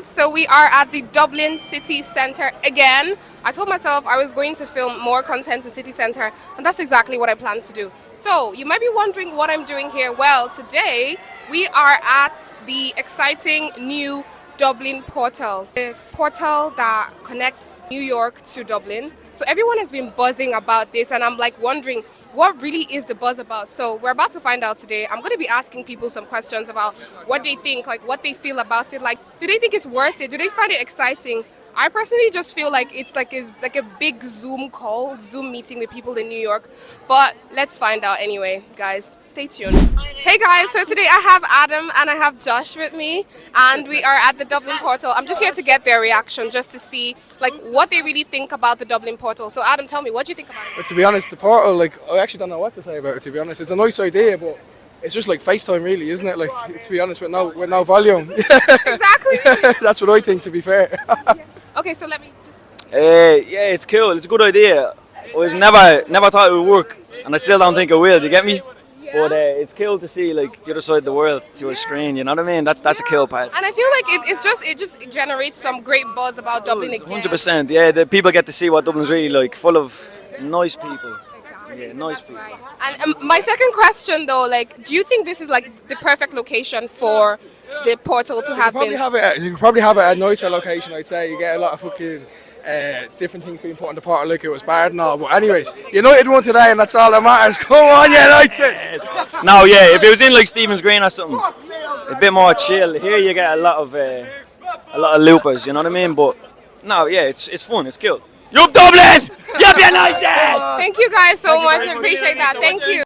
guys, so we are at the Dublin city centre again. I told myself I was going to film more content in city centre, and that's exactly what I plan to do. So you might be wondering what I'm doing here. Well, today we are at the exciting new Dublin Portal, the portal that connects New York to Dublin. So everyone has been buzzing about this, and I'm like wondering what really is the buzz about. So we're about to find out today. I'm going to be asking people some questions about what they think, like what they feel about it. Like, do they think it's worth it? Do they find it exciting? I personally just feel like it's like a big Zoom meeting with people in New York. But let's find out anyway, guys. Stay tuned. Hey guys, so today I have Adam and I have Josh with me, and we are at the Dublin Portal. I'm just here to get their reaction, just to see like what they really think about the Dublin Portal. So Adam, tell me, what do you think about it? But to be honest, the portal, like, I actually don't know what to say about it, to be honest. It's a nice idea, but it's just like FaceTime really, isn't it? Like, to be honest, with no volume. Exactly. That's what I think, to be fair. Okay, so let me just... Yeah, it's cool. It's a good idea. I've never thought it would work, and I still don't think it will. Do you get me? Yeah. But it's cool to see like the other side of the world through a screen. You know what I mean? That's a cool part. And I feel like it just generates some great buzz about Dublin again. 100%. Yeah, the people get to see what Dublin's really like, full of nice people. Yeah, nice people. And my second question though, like, do you think this is like the perfect location for the portal to have been? You could probably have it at a nicer location, I'd say. You get a lot of fucking different things being put on the portal, like it was bad and all. But anyways, United won today, and that's all that matters. Come on, United! No, yeah, if it was in like Stephen's Green or something, a bit more chill. Here you get a lot of loopers, you know what I mean? But no, yeah, it's fun, it's cool. You're Dublin! You're United! Thank you guys so much. I appreciate that. Thank you.